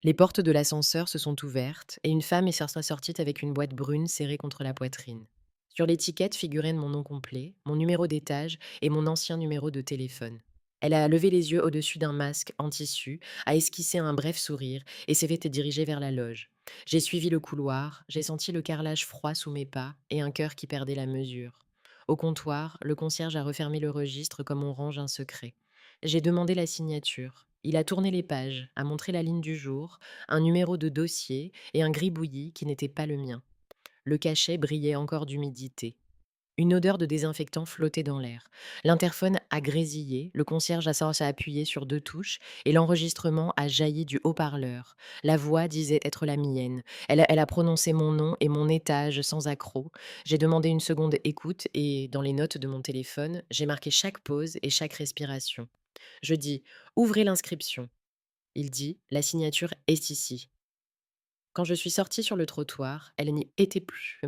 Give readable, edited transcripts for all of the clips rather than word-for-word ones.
Les portes de l'ascenseur se sont ouvertes et une femme est sortie avec une boîte brune serrée contre la poitrine. Sur l'étiquette figurait mon nom complet, mon numéro d'étage et mon ancien numéro de téléphone. Elle a levé les yeux au-dessus d'un masque en tissu, a esquissé un bref sourire et s'est fait diriger vers la loge. J'ai suivi le couloir, j'ai senti le carrelage froid sous mes pas et un cœur qui perdait la mesure. Au comptoir, le concierge a refermé le registre comme on range un secret. J'ai demandé la signature. Il a tourné les pages, a montré la ligne du jour, un numéro de dossier et un gribouillis qui n'était pas le mien. Le cachet brillait encore d'humidité. Une odeur de désinfectant flottait dans l'air. L'interphone a grésillé, le concierge a appuyé sur deux touches et l'enregistrement a jailli du haut-parleur. La voix disait être la mienne. Elle a prononcé mon nom et mon étage sans accroc. J'ai demandé une seconde écoute et, dans les notes de mon téléphone, j'ai marqué chaque pause et chaque respiration. Je dis: «Ouvrez l'inscription». Il dit: «La signature est ici». Quand je suis sortie sur le trottoir, elle n'y était plus.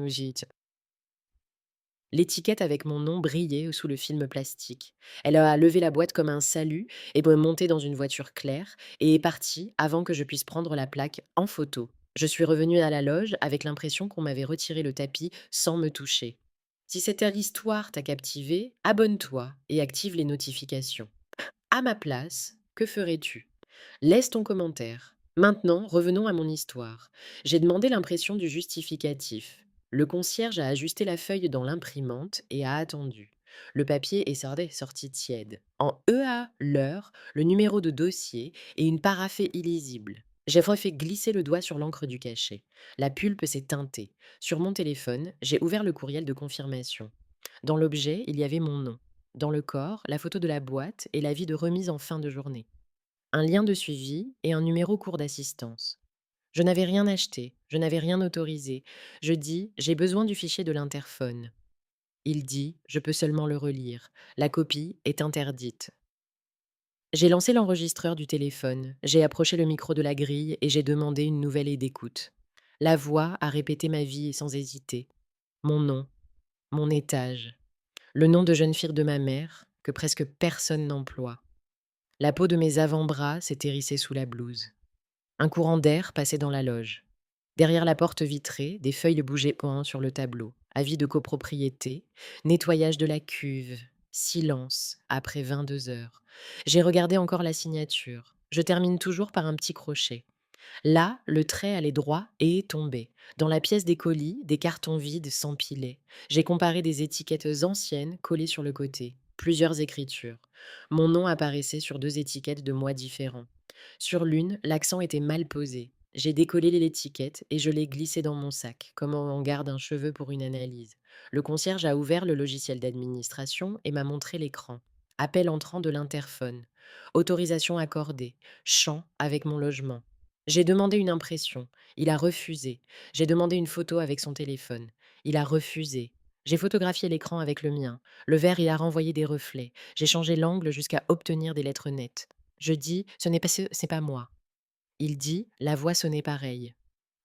L'étiquette avec mon nom brillait sous le film plastique. Elle a levé la boîte comme un salut et est montée dans une voiture claire et est partie avant que je puisse prendre la plaque en photo. Je suis revenue à la loge avec l'impression qu'on m'avait retiré le tapis sans me toucher. Si cette histoire t'a captivé, abonne-toi et active les notifications. À ma place, que ferais-tu? Laisse ton commentaire. Maintenant, revenons à mon histoire. J'ai demandé l'impression du justificatif. Le concierge a ajusté la feuille dans l'imprimante et a attendu. Le papier est sorti tiède. En EA, l'heure, le numéro de dossier et une paraphée illisible. J'ai refait glisser le doigt sur l'encre du cachet. La pulpe s'est teintée. Sur mon téléphone, j'ai ouvert le courriel de confirmation. Dans l'objet, il y avait mon nom. Dans le corps, la photo de la boîte et l'avis de remise en fin de journée. Un lien de suivi et un numéro court d'assistance. Je n'avais rien acheté, je n'avais rien autorisé. Je dis: «J'ai besoin du fichier de l'interphone». Il dit: «Je peux seulement le relire. La copie est interdite». J'ai lancé l'enregistreur du téléphone, j'ai approché le micro de la grille et j'ai demandé une nouvelle aide d'écoute. La voix a répété ma vie sans hésiter. Mon nom, mon étage, le nom de jeune fille de ma mère, que presque personne n'emploie. La peau de mes avant-bras s'est hérissée sous la blouse. Un courant d'air passait dans la loge. Derrière la porte vitrée, des feuilles bougeaient point sur le tableau. Avis de copropriété, nettoyage de la cuve, silence après 22 heures. J'ai regardé encore la signature. Je termine toujours par un petit crochet. Là, le trait allait droit et est tombé. Dans la pièce des colis, des cartons vides s'empilaient. J'ai comparé des étiquettes anciennes collées sur le côté. Plusieurs écritures. Mon nom apparaissait sur deux étiquettes de mois différents. Sur l'une, l'accent était mal posé. J'ai décollé l'étiquette et je l'ai glissée dans mon sac, comme on garde un cheveu pour une analyse. Le concierge a ouvert le logiciel d'administration et m'a montré l'écran. Appel entrant de l'interphone. Autorisation accordée. Champ avec mon logement. J'ai demandé une impression. Il a refusé. J'ai demandé une photo avec son téléphone. Il a refusé. J'ai photographié l'écran avec le mien. Le verre y a renvoyé des reflets. J'ai changé l'angle jusqu'à obtenir des lettres nettes. Je dis: c'est pas moi». Il dit: «La voix sonnait pareil».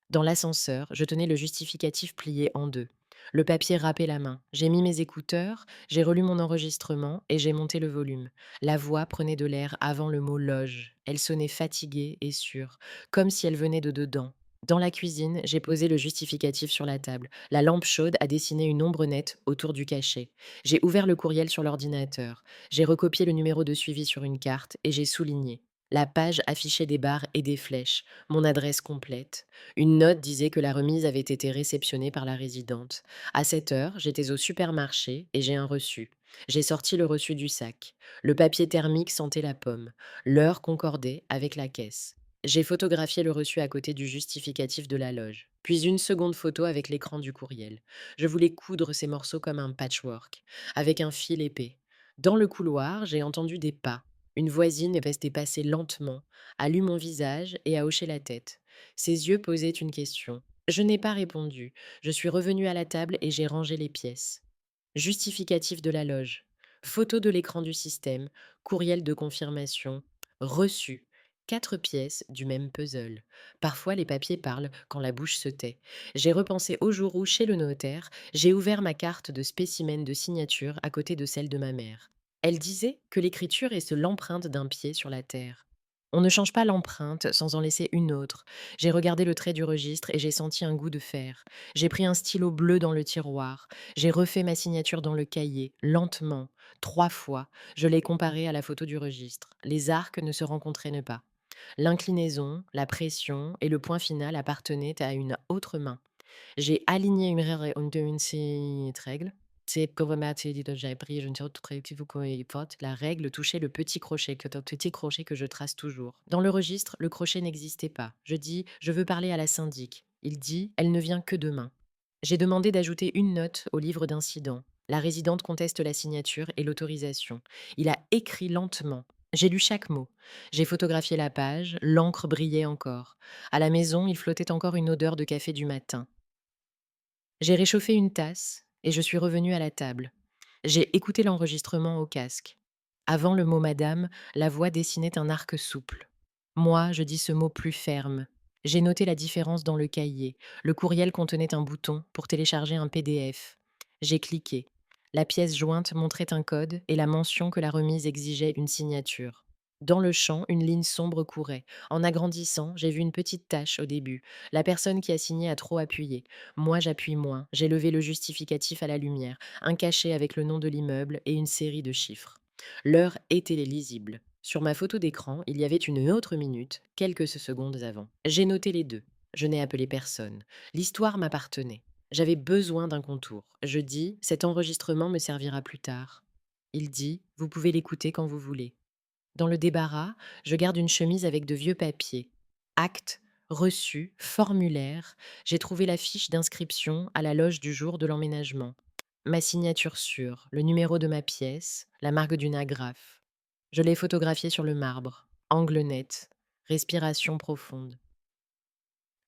Dans l'ascenseur, je tenais le justificatif plié en deux. Le papier râpait la main. J'ai mis mes écouteurs, j'ai relu mon enregistrement et j'ai monté le volume. La voix prenait de l'air avant le mot loge. Elle sonnait fatiguée et sûre, comme si elle venait de dedans. Dans la cuisine, j'ai posé le justificatif sur la table. La lampe chaude a dessiné une ombre nette autour du cachet. J'ai ouvert le courriel sur l'ordinateur. J'ai recopié le numéro de suivi sur une carte et j'ai souligné. La page affichait des barres et des flèches, mon adresse complète. Une note disait que la remise avait été réceptionnée par la résidente. À 7 heures, j'étais au supermarché et j'ai un reçu. J'ai sorti le reçu du sac. Le papier thermique sentait la pomme. L'heure concordait avec la caisse. J'ai photographié le reçu à côté du justificatif de la loge, puis une seconde photo avec l'écran du courriel. Je voulais coudre ces morceaux comme un patchwork, avec un fil épais. Dans le couloir, j'ai entendu des pas. Une voisine est restée passer lentement, a lu mon visage et a hoché la tête. Ses yeux posaient une question. Je n'ai pas répondu. Je suis revenue à la table et j'ai rangé les pièces. Justificatif de la loge. Photo de l'écran du système. Courriel de confirmation. Reçu. 4 pièces du même puzzle. Parfois les papiers parlent quand la bouche se tait. J'ai repensé au jour où, chez le notaire, j'ai ouvert ma carte de spécimen de signature à côté de celle de ma mère. Elle disait que l'écriture est l'empreinte d'un pied sur la terre. On ne change pas l'empreinte sans en laisser une autre. J'ai regardé le trait du registre et j'ai senti un goût de fer. J'ai pris un stylo bleu dans le tiroir. J'ai refait ma signature dans le cahier, lentement, 3 fois. Je l'ai comparé à la photo du registre. Les arcs ne se rencontraient pas. L'inclinaison, la pression et le point final appartenaient à une autre main. J'ai aligné une petite règle. C'est comme j'avais pris une autre la règle touchait le petit crochet, que le petit crochet que je trace toujours. Dans le registre, le crochet n'existait pas. Je dis, je veux parler à la syndic. Il dit, elle ne vient que demain. J'ai demandé d'ajouter une note au livre d'incident. La résidente conteste la signature et l'autorisation. Il a écrit lentement. J'ai lu chaque mot. J'ai photographié la page, l'encre brillait encore. À la maison, il flottait encore une odeur de café du matin. J'ai réchauffé une tasse et je suis revenue à la table. J'ai écouté l'enregistrement au casque. Avant le mot madame, la voix dessinait un arc souple. Moi, je dis ce mot plus ferme. J'ai noté la différence dans le cahier. Le courriel contenait un bouton pour télécharger un PDF. J'ai cliqué. La pièce jointe montrait un code et la mention que la remise exigeait une signature. Dans le champ, une ligne sombre courait. En agrandissant, j'ai vu une petite tache au début. La personne qui a signé a trop appuyé. Moi, j'appuie moins. J'ai levé le justificatif à la lumière, un cachet avec le nom de l'immeuble et une série de chiffres. L'heure était lisible. Sur ma photo d'écran, il y avait une autre minute, quelques secondes avant. J'ai noté les deux. Je n'ai appelé personne. L'histoire m'appartenait. J'avais besoin d'un contour. Je dis, cet enregistrement me servira plus tard. Il dit, vous pouvez l'écouter quand vous voulez. Dans le débarras, je garde une chemise avec de vieux papiers. Actes, reçus, formulaires. J'ai trouvé la fiche d'inscription à la loge du jour de l'emménagement. Ma signature sûre, le numéro de ma pièce, la marque d'une agrafe. Je l'ai photographiée sur le marbre. Angle net. Respiration profonde.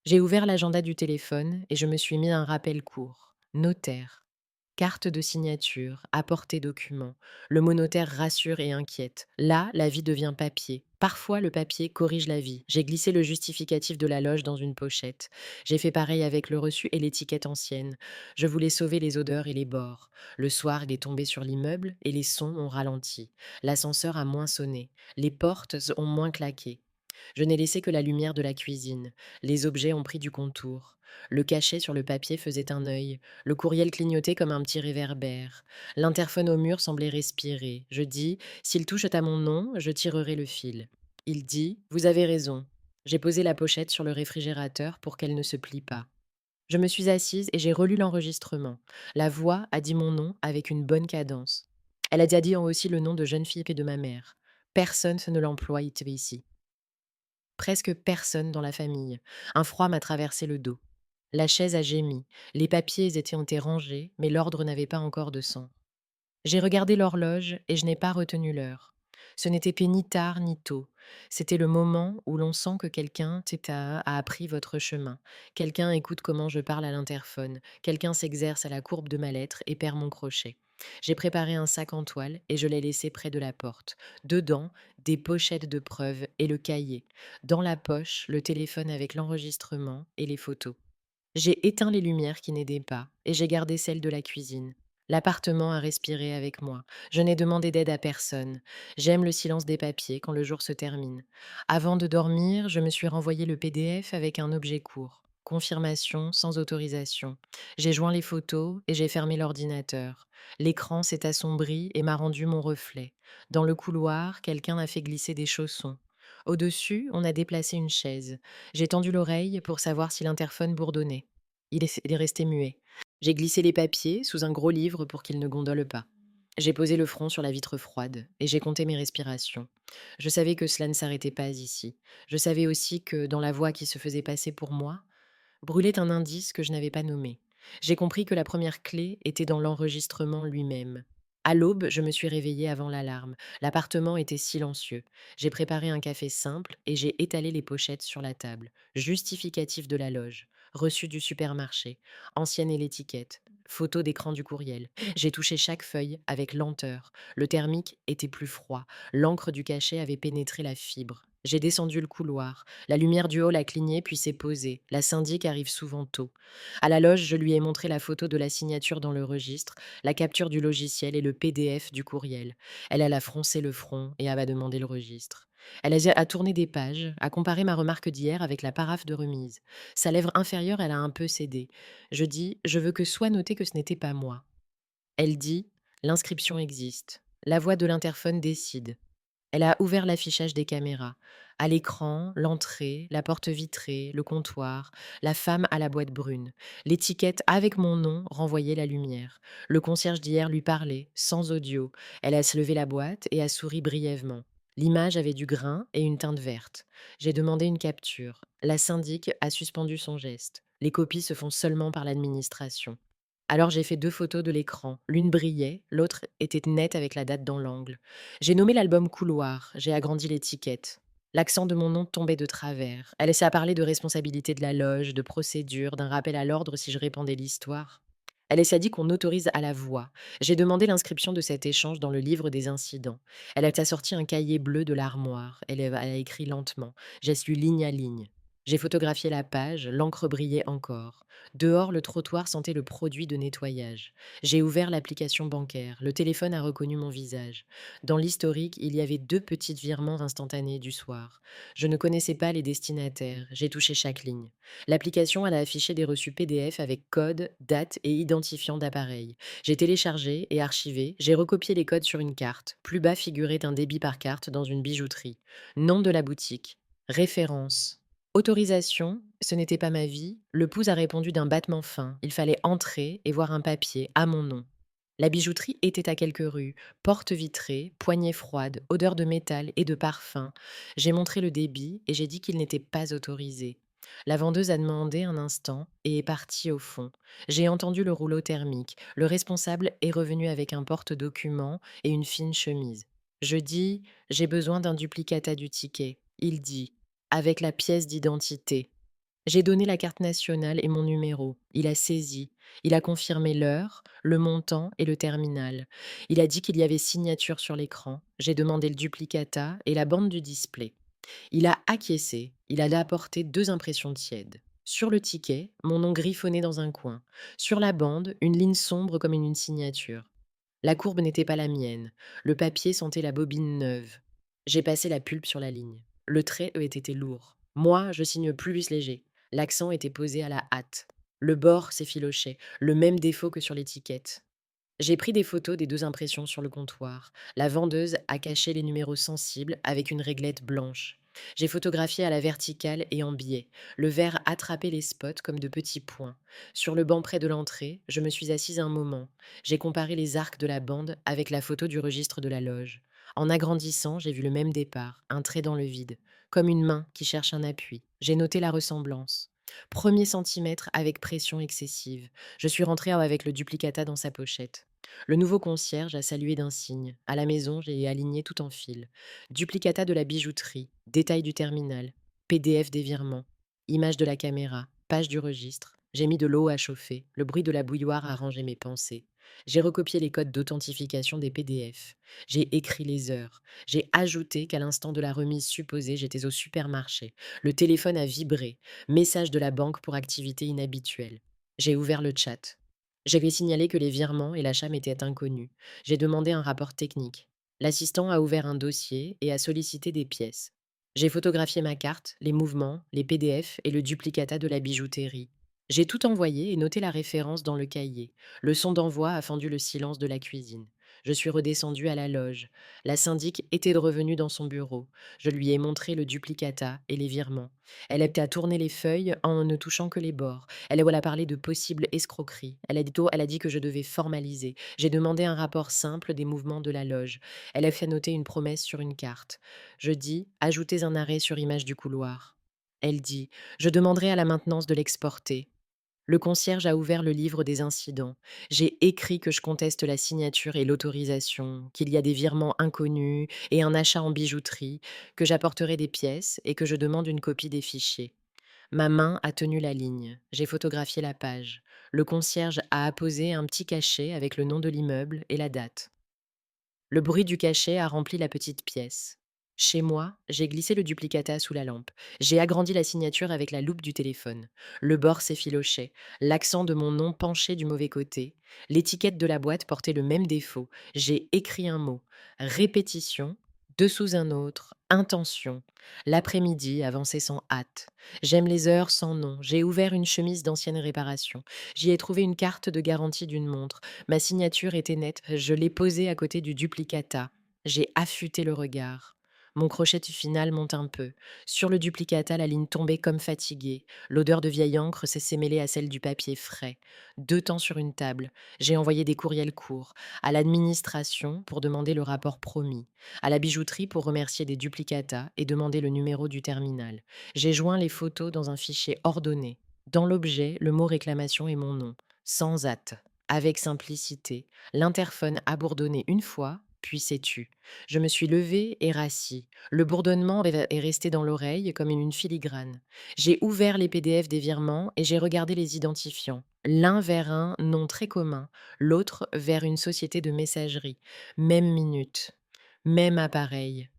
J'ai ouvert l'agenda du téléphone et je me suis mis un rappel court. Notaire. Carte de signature, apporter document. Le mot notaire rassure et inquiète. Là, la vie devient papier. Parfois, le papier corrige la vie. J'ai glissé le justificatif de la loge dans une pochette. J'ai fait pareil avec le reçu et l'étiquette ancienne. Je voulais sauver les odeurs et les bords. Le soir, il est tombé sur l'immeuble et les sons ont ralenti. L'ascenseur a moins sonné. Les portes ont moins claqué. Je n'ai laissé que la lumière de la cuisine. Les objets ont pris du contour. Le cachet sur le papier faisait un œil. Le courriel clignotait comme un petit réverbère. L'interphone au mur semblait respirer. Je dis, s'il touche à mon nom, je tirerai le fil. Il dit, vous avez raison. J'ai posé la pochette sur le réfrigérateur pour qu'elle ne se plie pas. Je me suis assise et j'ai relu l'enregistrement. La voix a dit mon nom avec une bonne cadence. Elle a déjà dit aussi le nom de jeune fille et de ma mère. Personne ne l'emploie ici. Presque personne dans la famille. Un froid m'a traversé le dos. La chaise a gémi. Les papiers étaient rangés, mais l'ordre n'avait pas encore de sens. J'ai regardé l'horloge et je n'ai pas retenu l'heure. Ce n'était ni tard ni tôt. C'était le moment où l'on sent que quelqu'un a appris votre chemin. Quelqu'un écoute comment je parle à l'interphone. Quelqu'un s'exerce à la courbe de ma lettre et perd mon crochet. J'ai préparé un sac en toile et je l'ai laissé près de la porte. Dedans, des pochettes de preuves et le cahier. Dans la poche, le téléphone avec l'enregistrement et les photos. J'ai éteint les lumières qui n'aidaient pas et j'ai gardé celles de la cuisine. L'appartement a respiré avec moi. Je n'ai demandé d'aide à personne. J'aime le silence des papiers quand le jour se termine. Avant de dormir, je me suis renvoyé le PDF avec un objet court. Confirmation sans autorisation. J'ai joint les photos et j'ai fermé l'ordinateur. L'écran s'est assombri et m'a rendu mon reflet. Dans le couloir, quelqu'un a fait glisser des chaussons. Au-dessus, on a déplacé une chaise. J'ai tendu l'oreille pour savoir si l'interphone bourdonnait. Il est resté muet. J'ai glissé les papiers sous un gros livre pour qu'ils ne gondolent pas. J'ai posé le front sur la vitre froide et j'ai compté mes respirations. Je savais que cela ne s'arrêtait pas ici. Je savais aussi que, dans la voix qui se faisait passer pour moi, brûlait un indice que je n'avais pas nommé. J'ai compris que la première clé était dans l'enregistrement lui-même. À l'aube, je me suis réveillée avant l'alarme. L'appartement était silencieux. J'ai préparé un café simple et j'ai étalé les pochettes sur la table. Justificatif de la loge, reçu du supermarché, ancienne et l'étiquette, photo d'écran du courriel. J'ai touché chaque feuille avec lenteur. Le thermique était plus froid. L'encre du cachet avait pénétré la fibre. J'ai descendu le couloir. La lumière du hall a cligné puis s'est posée. La syndic arrive souvent tôt. À la loge, je lui ai montré la photo de la signature dans le registre, la capture du logiciel et le PDF du courriel. Elle a froncé le front et elle m'a demandé le registre. Elle a tourné des pages, a comparé ma remarque d'hier avec la paraphe de remise. Sa lèvre inférieure, elle a un peu cédé. Je dis: «Je veux que soit noté que ce n'était pas moi». Elle dit: «L'inscription existe». La voix de l'interphone décide. Elle a ouvert l'affichage des caméras. À l'écran, l'entrée, la porte vitrée, le comptoir, la femme à la boîte brune. L'étiquette avec mon nom renvoyait la lumière. Le concierge d'hier lui parlait, sans audio. Elle a levé la boîte et a souri brièvement. L'image avait du grain et une teinte verte. J'ai demandé une capture. La syndic a suspendu son geste. Les copies se font seulement par l'administration. Alors j'ai fait 2 photos de l'écran. L'une brillait, l'autre était nette avec la date dans l'angle. J'ai nommé l'album Couloir, j'ai agrandi l'étiquette. L'accent de mon nom tombait de travers. Elle essaie à parler de responsabilité de la loge, de procédure, d'un rappel à l'ordre si je répandais l'histoire. Elle a dit qu'on autorise à la voix. J'ai demandé l'inscription de cet échange dans le livre des incidents. Elle a sorti un cahier bleu de l'armoire. Elle a écrit lentement. J'ai lu ligne à ligne. J'ai photographié la page, l'encre brillait encore. Dehors, le trottoir sentait le produit de nettoyage. J'ai ouvert l'application bancaire. Le téléphone a reconnu mon visage. Dans l'historique, il y avait 2 petites virements instantanés du soir. Je ne connaissais pas les destinataires. J'ai touché chaque ligne. L'application, elle a affiché des reçus PDF avec code, date et identifiant d'appareil. J'ai téléchargé et archivé, j'ai recopié les codes sur une carte. Plus bas figurait un débit par carte dans une bijouterie. Nom de la boutique. Référence. Autorisation, ce n'était pas ma vie. Le pouce a répondu d'un battement fin. Il fallait entrer et voir un papier à mon nom. La bijouterie était à quelques rues, porte vitrée, poignée froide, odeur de métal et de parfum. J'ai montré le débit et j'ai dit qu'il n'était pas autorisé. La vendeuse a demandé un instant et est partie au fond. J'ai entendu le rouleau thermique. Le responsable est revenu avec un porte-document et une fine chemise. Je dis: «J'ai besoin d'un duplicata du ticket». Il dit: «Avec la pièce d'identité». J'ai donné la carte nationale et mon numéro. Il a saisi. Il a confirmé l'heure, le montant et le terminal. Il a dit qu'il y avait signature sur l'écran. J'ai demandé le duplicata et la bande du display. Il a acquiescé. Il a apporté 2 impressions tièdes. Sur le ticket, mon nom griffonné dans un coin. Sur la bande, une ligne sombre comme une signature. La courbe n'était pas la mienne. Le papier sentait la bobine neuve. J'ai passé la pulpe sur la ligne. Le trait était lourd. Moi, je signe plus léger. L'accent était posé à la hâte. Le bord s'effilochait, le même défaut que sur l'étiquette. J'ai pris des photos des 2 impressions sur le comptoir. La vendeuse a caché les numéros sensibles avec une réglette blanche. J'ai photographié à la verticale et en biais. Le verre attrapait les spots comme de petits points. Sur le banc près de l'entrée, je me suis assise un moment. J'ai comparé les arcs de la bande avec la photo du registre de la loge. En agrandissant, j'ai vu le même départ, un trait dans le vide, comme une main qui cherche un appui. J'ai noté la ressemblance. Premier centimètre avec pression excessive. Je suis rentrée avec le duplicata dans sa pochette. Le nouveau concierge a salué d'un signe. À la maison, j'ai aligné tout en fil. Duplicata de la bijouterie, détail du terminal, PDF des virements, image de la caméra, page du registre. J'ai mis de l'eau à chauffer. Le bruit de la bouilloire a rangé mes pensées. J'ai recopié les codes d'authentification des PDF. J'ai écrit les heures. J'ai ajouté qu'à l'instant de la remise supposée, j'étais au supermarché. Le téléphone a vibré. Message de la banque pour activité inhabituelle. J'ai ouvert le chat. J'avais signalé que les virements et l'achat m'étaient inconnus. J'ai demandé un rapport technique. L'assistant a ouvert un dossier et a sollicité des pièces. J'ai photographié ma carte, les mouvements, les PDF et le duplicata de la bijouterie. J'ai tout envoyé et noté la référence dans le cahier. Le son d'envoi a fendu le silence de la cuisine. Je suis redescendue à la loge. La syndic était revenue dans son bureau. Je lui ai montré le duplicata et les virements. Elle a tourné les feuilles en ne touchant que les bords. Elle a parlé de possibles escroqueries. Elle a dit que je devais formaliser. J'ai demandé un rapport simple des mouvements de la loge. Elle a fait noter une promesse sur une carte. Je dis: ajoutez un arrêt sur image du couloir. Elle dit: je demanderai à la maintenance de l'exporter. Le concierge a ouvert le livre des incidents. J'ai écrit que je conteste la signature et l'autorisation, qu'il y a des virements inconnus et un achat en bijouterie, que j'apporterai des pièces et que je demande une copie des fichiers. Ma main a tenu la ligne. J'ai photographié la page. Le concierge a apposé un petit cachet avec le nom de l'immeuble et la date. Le bruit du cachet a rempli la petite pièce. Chez moi, j'ai glissé le duplicata sous la lampe. J'ai agrandi la signature avec la loupe du téléphone. Le bord s'effilochait, l'accent de mon nom penchait du mauvais côté. L'étiquette de la boîte portait le même défaut. J'ai écrit un mot. Répétition, Dessous un autre, intention. L'après-midi avançait sans hâte. J'aime les heures sans nom. J'ai ouvert une chemise d'ancienne réparation. J'y ai trouvé une carte de garantie d'une montre. Ma signature était nette. Je l'ai posée à côté du duplicata. J'ai affûté le regard. Mon crochet final monte un peu. Sur le duplicata, la ligne tombait comme fatiguée. L'odeur de vieille encre s'est mêlée à celle du papier frais. 2 temps sur une table. J'ai envoyé des courriels courts. À l'administration pour demander le rapport promis, à la bijouterie pour remercier des duplicata et demander le numéro du terminal. J'ai joint les photos dans un fichier ordonné. Dans l'objet, le mot réclamation et mon nom, sans hâte, avec simplicité. L'interphone a bourdonné une fois, puis s'est tu. Je me suis levée et rassis. Le bourdonnement est resté dans l'oreille comme une filigrane. J'ai ouvert les PDF des virements et j'ai regardé les identifiants. L'un vers un nom très commun, l'autre vers une société de messagerie. Même minute, même appareil.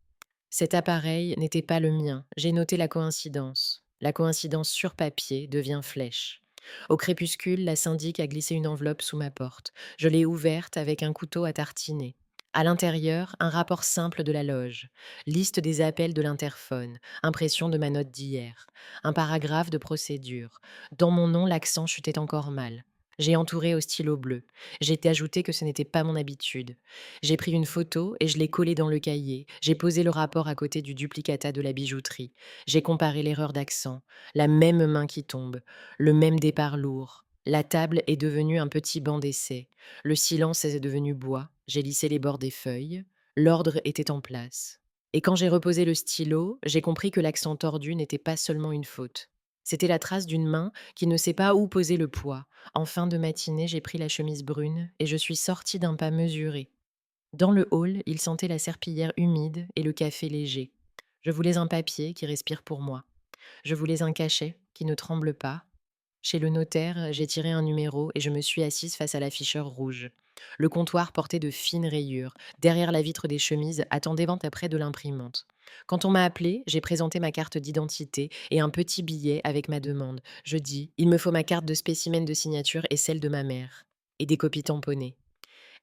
Cet appareil n'était pas le mien. J'ai noté la coïncidence. La coïncidence sur papier devient flèche. Au crépuscule, la syndic a glissé une enveloppe sous ma porte. Je l'ai ouverte avec un couteau à tartiner. À l'intérieur, un rapport simple de la loge, liste des appels de l'interphone, impression de ma note d'hier, un paragraphe de procédure. Dans mon nom, l'accent chutait encore mal. J'ai entouré au stylo bleu. J'ai ajouté que ce n'était pas mon habitude. J'ai pris une photo et je l'ai collée dans le cahier. J'ai posé le rapport à côté du duplicata de la bijouterie. J'ai comparé l'erreur d'accent, la même main qui tombe, le même départ lourd. La table est devenue un petit banc d'essai. Le silence est devenu bois. J'ai lissé les bords des feuilles. L'ordre était en place. Et quand j'ai reposé le stylo, j'ai compris que l'accent tordu n'était pas seulement une faute. C'était la trace d'une main qui ne sait pas où poser le poids. En fin de matinée, j'ai pris la chemise brune et je suis sortie d'un pas mesuré. Dans le hall, il sentait la serpillière humide et le café léger. Je voulais un papier qui respire pour moi. Je voulais un cachet qui ne tremble pas. Chez le notaire, j'ai tiré un numéro et je me suis assise face à l'afficheur rouge. Le comptoir portait de fines rayures. Derrière la vitre des chemises, attendait vente près de l'imprimante. Quand on m'a appelé, j'ai présenté ma carte d'identité et un petit billet avec ma demande. Je dis: il me faut ma carte de spécimen de signature et celle de ma mère. Et des copies tamponnées.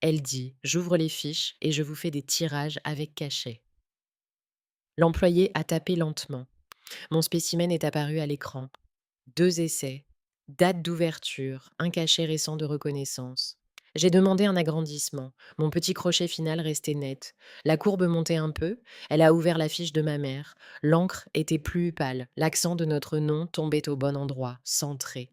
Elle dit: j'ouvre les fiches et je vous fais des tirages avec cachet. L'employé a tapé lentement. Mon spécimen est apparu à l'écran. 2 essais. Date d'ouverture. Un cachet récent de reconnaissance. J'ai demandé un agrandissement. Mon petit crochet final restait net. La courbe montait un peu. Elle a ouvert la fiche de ma mère. L'encre était plus pâle. L'accent de notre nom tombait au bon endroit, centré.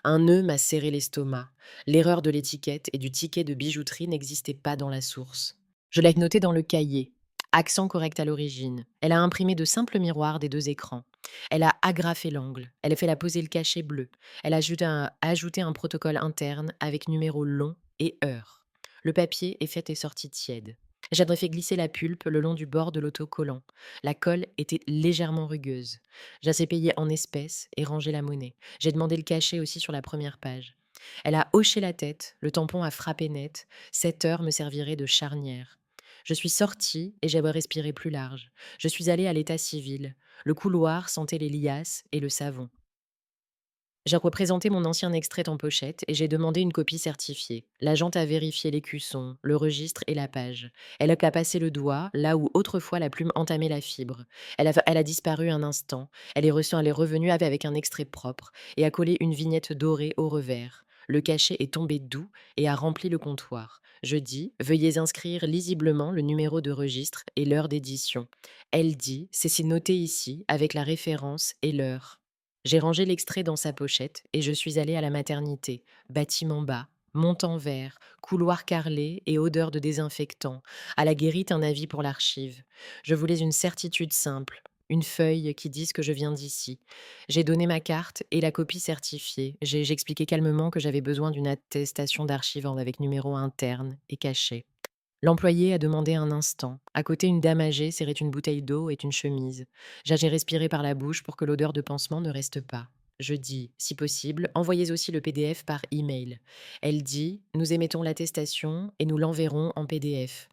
Un nœud m'a serré l'estomac. L'erreur de l'étiquette et du ticket de bijouterie n'existait pas dans la source. Je l'ai noté dans le cahier. Accent correct à l'origine. Elle a imprimé de simples miroirs des 2 écrans. Elle a agrafé l'angle. Elle a fait la poser le cachet bleu. Elle a ajouté un protocole interne avec numéro long et heure. Le papier est fait et sorti tiède. J'avais fait glisser la pulpe le long du bord de l'autocollant. La colle était légèrement rugueuse. J'ai payé en espèces et rangé la monnaie. J'ai demandé le cachet aussi sur la première page. Elle a hoché la tête, le tampon a frappé net. 7 heures me servirait de charnière. Je suis sortie et j'avais respiré plus large. Je suis allée à l'état civil. Le couloir sentait les liasses et le savon. J'ai représenté mon ancien extrait en pochette et j'ai demandé une copie certifiée. L'agente a vérifié l'écusson, le registre et la page. Elle a passé le doigt là où autrefois la plume entamait la fibre. Elle a disparu un instant. Elle est revenue avec un extrait propre et a collé une vignette dorée au revers. Le cachet est tombé doux et a rempli le comptoir. Je dis: veuillez inscrire lisiblement le numéro de registre et l'heure d'édition. Elle dit: c'est noté ici avec la référence et l'heure. J'ai rangé l'extrait dans sa pochette et je suis allée à la maternité. Bâtiment bas, montant vert, couloir carrelé et odeur de désinfectant. À la guérite, un avis pour l'archive. Je voulais une certitude simple, une feuille qui dise que je viens d'ici. J'ai donné ma carte et la copie certifiée. J'expliquais calmement que j'avais besoin d'une attestation d'archive avec numéro interne et cachet. L'employé a demandé un instant. À côté, une dame âgée serrait une bouteille d'eau et une chemise. J'ai respiré par la bouche pour que l'odeur de pansement ne reste pas. Je dis: si possible, envoyez aussi le PDF par email. Elle dit: nous émettons l'attestation et nous l'enverrons en PDF.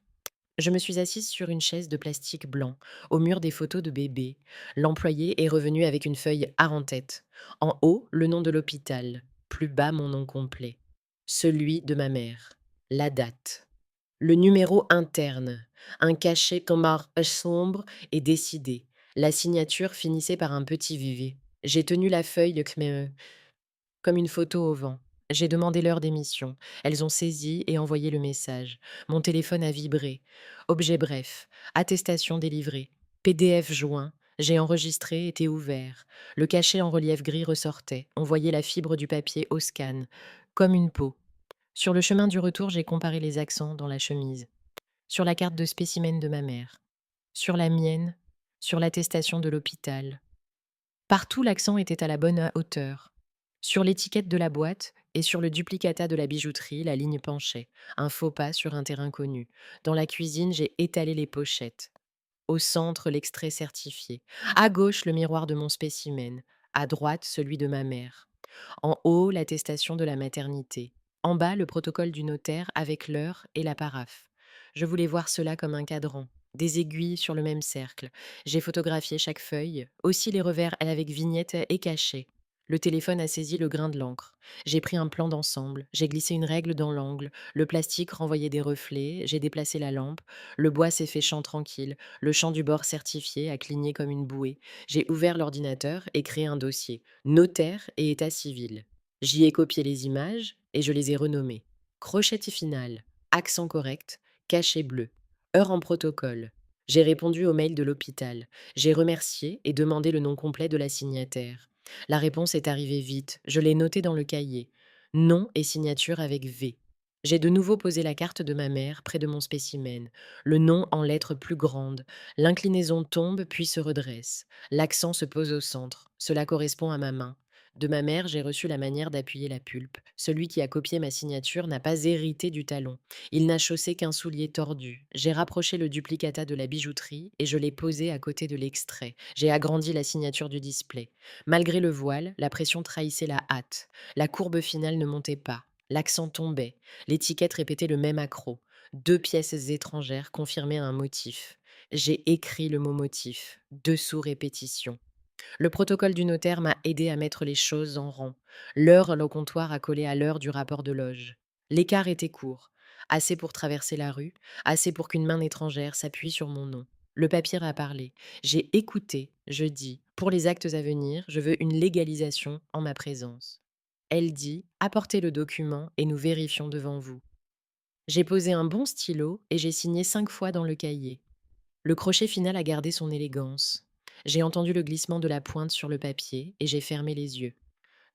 Je me suis assise sur une chaise de plastique blanc, au mur des photos de bébés. L'employé est revenu avec une feuille à en tête. En haut, le nom de l'hôpital. Plus bas, mon nom complet. Celui de ma mère. La date. Le numéro interne, un cachet sombre et décidé. La signature finissait par un petit vivet. J'ai tenu la feuille comme une photo au vent. J'ai demandé l'heure d'émission. Elles ont saisi et envoyé le message. Mon téléphone a vibré. Objet bref. Attestation délivrée. PDF joint. J'ai enregistré, était ouvert. Le cachet en relief gris ressortait. On voyait la fibre du papier au scan. Comme une peau. Sur le chemin du retour, j'ai comparé les accents dans la chemise. Sur la carte de spécimen de ma mère. Sur la mienne. Sur l'attestation de l'hôpital. Partout, l'accent était à la bonne hauteur. Sur l'étiquette de la boîte et sur le duplicata de la bijouterie, la ligne penchait. Un faux pas sur un terrain connu. Dans la cuisine, j'ai étalé les pochettes. Au centre, l'extrait certifié. À gauche, le miroir de mon spécimen. À droite, celui de ma mère. En haut, l'attestation de la maternité. En bas, le protocole du notaire avec l'heure et la paraphe. Je voulais voir cela comme un cadran, des aiguilles sur le même cercle. J'ai photographié chaque feuille, aussi les revers avec vignette et cachet. Le téléphone a saisi le grain de l'encre. J'ai pris un plan d'ensemble, j'ai glissé une règle dans l'angle, le plastique renvoyait des reflets, j'ai déplacé la lampe, le bois s'est fait champ tranquille, le champ du bord certifié a cligné comme une bouée. J'ai ouvert l'ordinateur et créé un dossier. Notaire et état civil. J'y ai copié les images et je les ai renommées. Crochet final, accent correct, cachet bleu, heure en protocole. J'ai répondu au mail de l'hôpital. J'ai remercié et demandé le nom complet de la signataire. La réponse est arrivée vite. Je l'ai noté dans le cahier. Nom et signature avec V. J'ai de nouveau posé la carte de ma mère près de mon spécimen. Le nom en lettres plus grandes. L'inclinaison tombe puis se redresse. L'accent se pose au centre. Cela correspond à ma main. De ma mère, j'ai reçu la manière d'appuyer la pulpe. Celui qui a copié ma signature n'a pas hérité du talon. Il n'a chaussé qu'un soulier tordu. J'ai rapproché le duplicata de la bijouterie et je l'ai posé à côté de l'extrait. J'ai agrandi la signature du display. Malgré le voile, la pression trahissait la hâte. La courbe finale ne montait pas. L'accent tombait. L'étiquette répétait le même accroc. Deux pièces étrangères confirmaient un motif. J'ai écrit le mot motif. Dessous répétition. Le protocole du notaire m'a aidé à mettre les choses en rang. L'heure au comptoir a collé à l'heure du rapport de loge. L'écart était court. Assez pour traverser la rue, assez pour qu'une main étrangère s'appuie sur mon nom. Le papier a parlé. J'ai écouté, je dis, pour les actes à venir, je veux une légalisation en ma présence. Elle dit, apportez le document et nous vérifions devant vous. J'ai posé un bon stylo et j'ai signé 5 fois dans le cahier. Le crochet final a gardé son élégance. J'ai entendu le glissement de la pointe sur le papier et j'ai fermé les yeux.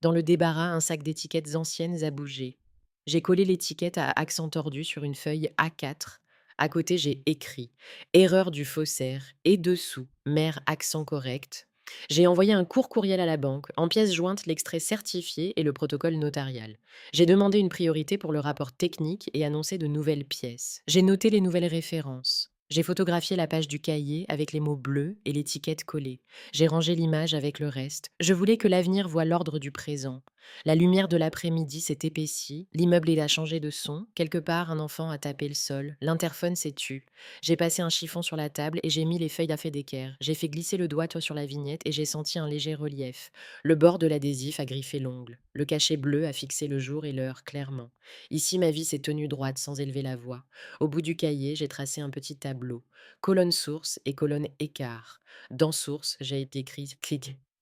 Dans le débarras, un sac d'étiquettes anciennes a bougé. J'ai collé l'étiquette à accent tordu sur une feuille A4. À côté, j'ai écrit erreur du faussaire et dessous, mère accent correct. J'ai envoyé un court courriel à la banque, en pièces jointes l'extrait certifié et le protocole notarial. J'ai demandé une priorité pour le rapport technique et annoncé de nouvelles pièces. J'ai noté les nouvelles références. J'ai photographié la page du cahier avec les mots bleus et l'étiquette collée. J'ai rangé l'image avec le reste. Je voulais que l'avenir voie l'ordre du présent. La lumière de l'après-midi s'est épaissie, l'immeuble a changé de son, quelque part un enfant a tapé le sol, l'interphone s'est tu. J'ai passé un chiffon sur la table et j'ai mis les feuilles d'affaires d'équerre. J'ai fait glisser le doigt sur la vignette et j'ai senti un léger relief. Le bord de l'adhésif a griffé l'ongle. Le cachet bleu a fixé le jour et l'heure clairement. Ici, ma vie s'est tenue droite sans élever la voix. Au bout du cahier, j'ai tracé un petit tableau. Colonne source et colonne écart. Dans source, j'ai écrit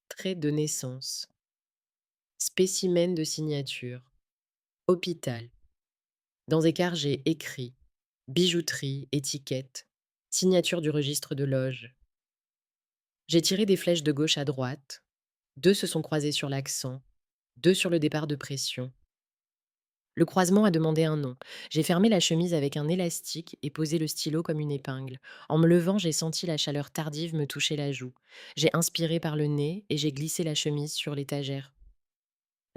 trait de naissance. Spécimen de signature. Hôpital. Dans écart, j'ai écrit bijouterie, étiquette, signature du registre de loge. J'ai tiré des flèches de gauche à droite. 2 se sont croisées sur l'accent, 2 sur le départ de pression. Le croisement a demandé un nom. J'ai fermé la chemise avec un élastique et posé le stylo comme une épingle. En me levant, j'ai senti la chaleur tardive me toucher la joue. J'ai inspiré par le nez et j'ai glissé la chemise sur l'étagère.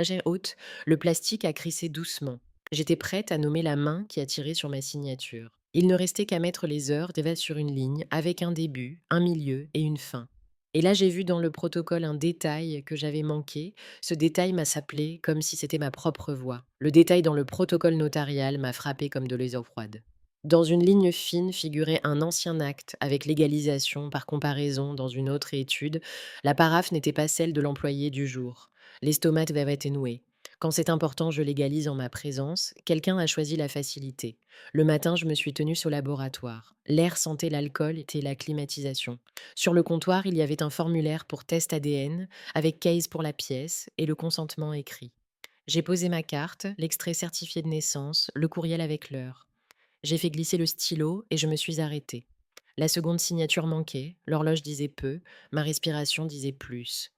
L'étagère haute, le plastique a crissé doucement. J'étais prête à nommer la main qui a tiré sur ma signature. Il ne restait qu'à mettre les heures sur une ligne avec un début, un milieu et une fin. Et là, j'ai vu dans le protocole un détail que j'avais manqué. Ce détail m'a saplé comme si c'était ma propre voix. Le détail dans le protocole notarial m'a frappé comme de l'eau froide. Dans une ligne fine figurait un ancien acte avec légalisation par comparaison dans une autre étude. La paraphe n'était pas celle de l'employé du jour. L'estomac avait été noué. Quand c'est important, je légalise en ma présence. Quelqu'un a choisi la facilité. Le matin, je me suis tenue au laboratoire. L'air sentait l'alcool et la climatisation. Sur le comptoir, il y avait un formulaire pour test ADN, avec case pour la pièce et le consentement écrit. J'ai posé ma carte, l'extrait certifié de naissance, le courriel avec l'heure. J'ai fait glisser le stylo et je me suis arrêtée. La seconde signature manquait, l'horloge disait peu, ma respiration disait plus.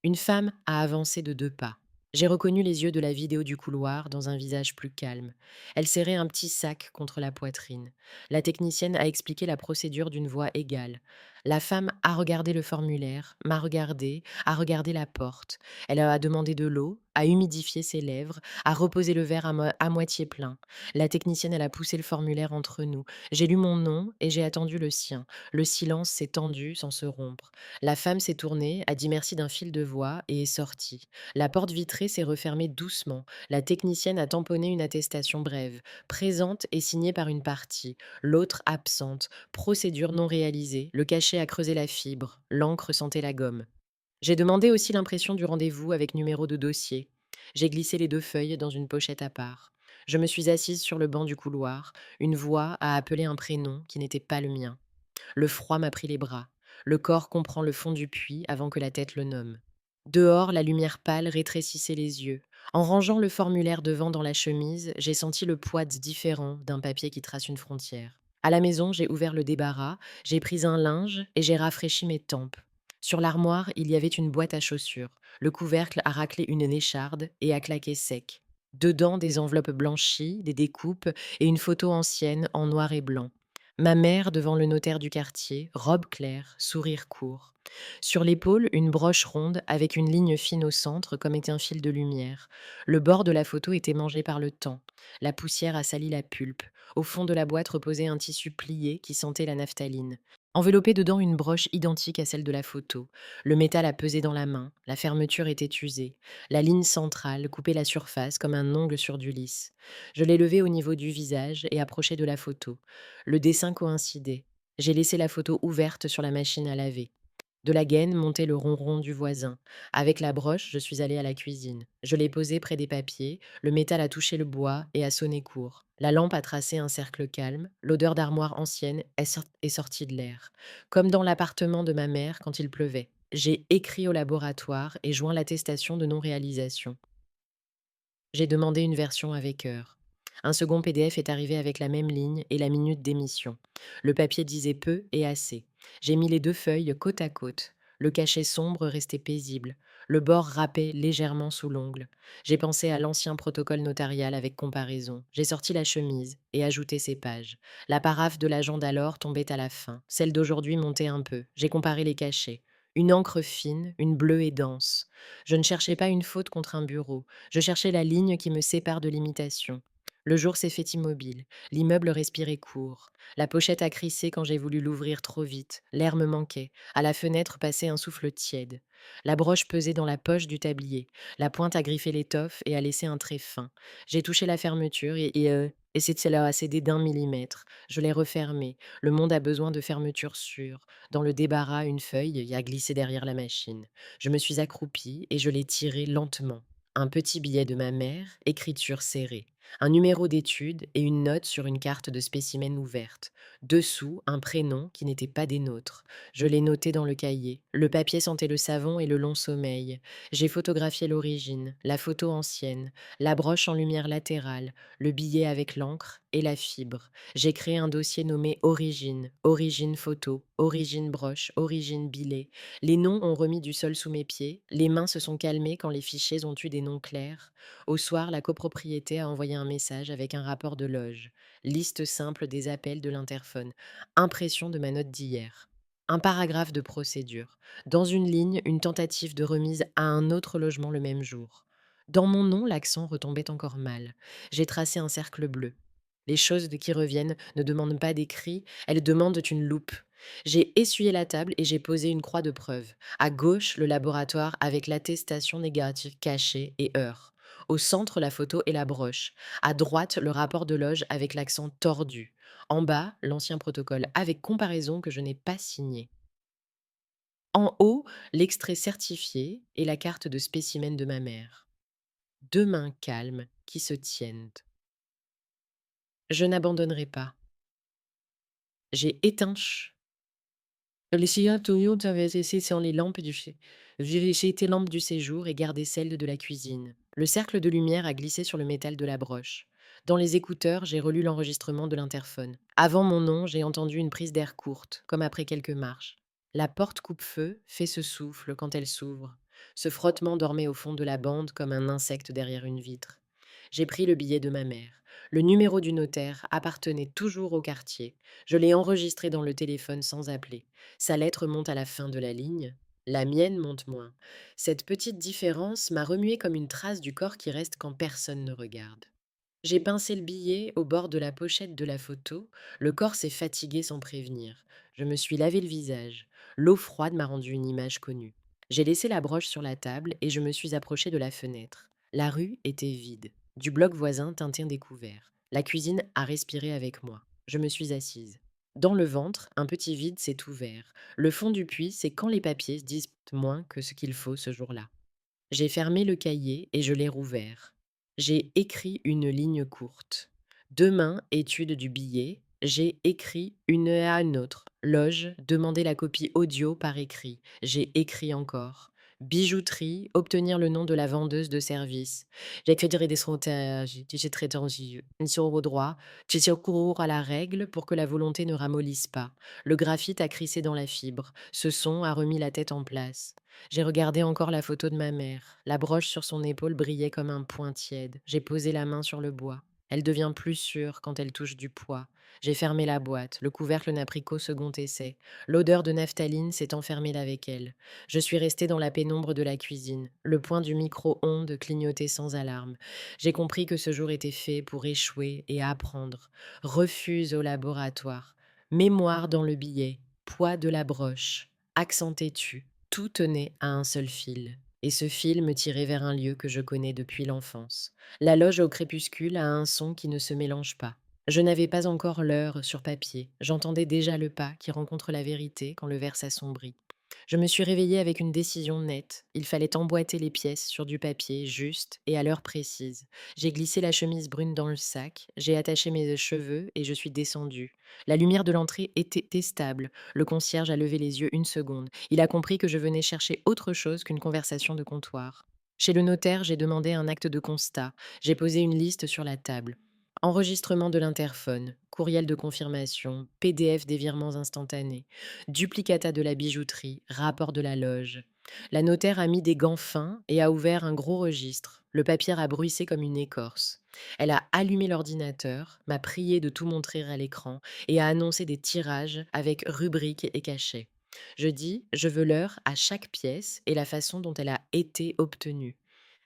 Une femme a avancé de 2 pas. J'ai reconnu les yeux de la vidéo du couloir dans un visage plus calme. Elle serrait un petit sac contre la poitrine. La technicienne a expliqué la procédure d'une voix égale. La femme a regardé le formulaire, m'a regardé, a regardé la porte. Elle a demandé de l'eau, a humidifié ses lèvres, a reposé le verre à moitié plein. La technicienne, elle a poussé le formulaire entre nous. J'ai lu mon nom et j'ai attendu le sien. Le silence s'est tendu sans se rompre. La femme s'est tournée, a dit merci d'un fil de voix et est sortie. La porte vitrée s'est refermée doucement. La technicienne a tamponné une attestation brève, présente et signée par une partie, l'autre absente, procédure non réalisée, le cachet a creusé la fibre, l'encre sentait la gomme. J'ai demandé aussi l'impression du rendez-vous avec numéro de dossier. J'ai glissé les 2 feuilles dans une pochette à part. Je me suis assise sur le banc du couloir. Une voix a appelé un prénom qui n'était pas le mien. Le froid m'a pris les bras. Le corps comprend le fond du puits avant que la tête le nomme. Dehors, la lumière pâle rétrécissait les yeux. En rangeant le formulaire devant dans la chemise, j'ai senti le poids différent d'un papier qui trace une frontière. À la maison, j'ai ouvert le débarras, j'ai pris un linge et j'ai rafraîchi mes tempes. Sur l'armoire, il y avait une boîte à chaussures. Le couvercle a raclé une écharde et a claqué sec. Dedans, des enveloppes blanchies, des découpes et une photo ancienne en noir et blanc. Ma mère devant le notaire du quartier, robe claire, sourire court. Sur l'épaule, une broche ronde avec une ligne fine au centre comme était un fil de lumière. Le bord de la photo était mangé par le temps. La poussière a sali la pulpe. Au fond de la boîte reposait un tissu plié qui sentait la naphtaline. Enveloppée dedans une broche identique à celle de la photo. Le métal a pesé dans la main, la fermeture était usée. La ligne centrale coupait la surface comme un ongle sur du lisse. Je l'ai levée au niveau du visage et approché de la photo. Le dessin coïncidait. J'ai laissé la photo ouverte sur la machine à laver. De la gaine montait le ronron du voisin. Avec la broche, je suis allée à la cuisine. Je l'ai posée près des papiers, le métal a touché le bois et a sonné court. La lampe a tracé un cercle calme, l'odeur d'armoire ancienne est sortie de l'air. Comme dans l'appartement de ma mère quand il pleuvait. J'ai écrit au laboratoire et joint l'attestation de non-réalisation. J'ai demandé une version avec heure. Un second PDF est arrivé avec la même ligne et la minute d'émission. Le papier disait peu et assez. J'ai mis les 2 feuilles côte à côte. Le cachet sombre restait paisible. Le bord râpait légèrement sous l'ongle. J'ai pensé à l'ancien protocole notarial avec comparaison. J'ai sorti la chemise et ajouté ces pages. La paraphe de l'agent d'alors tombait à la fin. Celle d'aujourd'hui montait un peu. J'ai comparé les cachets. Une encre fine, une bleue et dense. Je ne cherchais pas une faute contre un bureau. Je cherchais la ligne qui me sépare de l'imitation. Le jour s'est fait immobile. L'immeuble respirait court. La pochette a crissé quand j'ai voulu l'ouvrir trop vite. L'air me manquait. À la fenêtre passait un souffle tiède. La broche pesait dans la poche du tablier. La pointe a griffé l'étoffe et a laissé un trait fin. J'ai touché la fermeture et c'est là a cédé d'1 millimètre. Je l'ai refermée. Le monde a besoin de fermeture sûre. Dans le débarras, une feuille y a glissé derrière la machine. Je me suis accroupie et je l'ai tirée lentement. Un petit billet de ma mère, écriture serrée. Un numéro d'étude et une note sur une carte de spécimen ouverte. Dessous, un prénom qui n'était pas des nôtres. Je l'ai noté dans le cahier. Le papier sentait le savon et le long sommeil. J'ai photographié l'origine, la photo ancienne, la broche en lumière latérale, le billet avec l'encre et la fibre. J'ai créé un dossier nommé Origine, origine photo, origine broche, origine billet. Les noms ont remis du sol sous mes pieds, les mains se sont calmées quand les fichiers ont eu des noms clairs. Au soir, la copropriété a envoyé un message avec un rapport de loge, liste simple des appels de l'interphone, impression de ma note d'hier. Un paragraphe de procédure. Dans une ligne, une tentative de remise à un autre logement le même jour. Dans mon nom, l'accent retombait encore mal. J'ai tracé un cercle bleu. Les choses qui reviennent ne demandent pas d'écrit, elles demandent une loupe. J'ai essuyé la table et j'ai posé une croix de preuve. À gauche, le laboratoire avec l'attestation négative cachée et heure. Au centre, la photo et la broche. À droite, le rapport de loge avec l'accent tordu. En bas, l'ancien protocole avec comparaison que je n'ai pas signé. En haut, l'extrait certifié et la carte de spécimen de ma mère. deux mains calmes qui se tiennent. Je n'abandonnerai pas. J'ai éteint les cigares Toyo avaient laissé sur les lampes j'ai été lampe du séjour et gardé celle de la cuisine. Le cercle de lumière a glissé sur le métal de la broche. Dans les écouteurs, j'ai relu l'enregistrement de l'interphone. Avant mon nom, j'ai entendu une prise d'air courte, comme après quelques marches. La porte coupe-feu fait ce souffle quand elle s'ouvre. Ce frottement dormait au fond de la bande comme un insecte derrière une vitre. J'ai pris le billet de ma mère. Le numéro du notaire appartenait toujours au quartier. Je l'ai enregistré dans le téléphone sans appeler. Sa lettre monte à la fin de la ligne. La mienne monte moins. Cette petite différence m'a remué comme une trace du corps qui reste quand personne ne regarde. J'ai pincé le billet au bord de la pochette de la photo. Le corps s'est fatigué sans prévenir. Je me suis lavé le visage. L'eau froide m'a rendu une image connue. J'ai laissé la broche sur la table et je me suis approchée de la fenêtre. La rue était vide. Du bloc voisin tintait découvert. La cuisine a respiré avec moi. Je me suis assise. Dans le ventre, un petit vide s'est ouvert. Le fond du puits, c'est quand les papiers disent moins que ce qu'il faut ce jour-là. J'ai fermé le cahier et je l'ai rouvert. J'ai écrit une ligne courte. Demain, étude du billet. J'ai écrit une à une autre. Loge, demander la copie audio par écrit. J'ai écrit encore. Bijouterie, obtenir le nom de la vendeuse de service. J'écrirai des sondages, j'ai traité sur au droit. J'ai recours à la règle pour que la volonté ne ramollisse pas. Le graphite a crissé dans la fibre. Ce son a remis la tête en place. J'ai regardé encore la photo de ma mère. La broche sur son épaule brillait comme un point tiède. J'ai posé la main sur le bois. Elle devient plus sûre quand elle touche du poids. J'ai fermé la boîte. Le couvercle n'a pris qu'au second essai. L'odeur de naphtaline s'est enfermée avec elle. Je suis restée dans la pénombre de la cuisine. Le point du micro-ondes clignotait sans alarme. J'ai compris que ce jour était fait pour échouer et apprendre. Refuse au laboratoire. Mémoire dans le billet. Poids de la broche. Accent têtu. Tout tenait à un seul fil, et ce fil me tirait vers un lieu que je connais depuis l'enfance. La loge au crépuscule a un son qui ne se mélange pas. Je n'avais pas encore l'heure sur papier, j'entendais déjà le pas qui rencontre la vérité quand le verre s'assombrit. Je me suis réveillée avec une décision nette. Il fallait emboîter les pièces sur du papier juste et à l'heure précise. J'ai glissé la chemise brune dans le sac, j'ai attaché mes cheveux et je suis descendue. La lumière de l'entrée était stable. Le concierge a levé les yeux une seconde. Il a compris que je venais chercher autre chose qu'une conversation de comptoir. Chez le notaire, j'ai demandé un acte de constat. J'ai posé une liste sur la table. Enregistrement de l'interphone, courriel de confirmation, PDF des virements instantanés, duplicata de la bijouterie, rapport de la loge. La notaire a mis des gants fins et a ouvert un gros registre. Le papier a bruissé comme une écorce. Elle a allumé l'ordinateur, m'a prié de tout montrer à l'écran et a annoncé des tirages avec rubriques et cachets. Je dis, je veux l'heure à chaque pièce et la façon dont elle a été obtenue.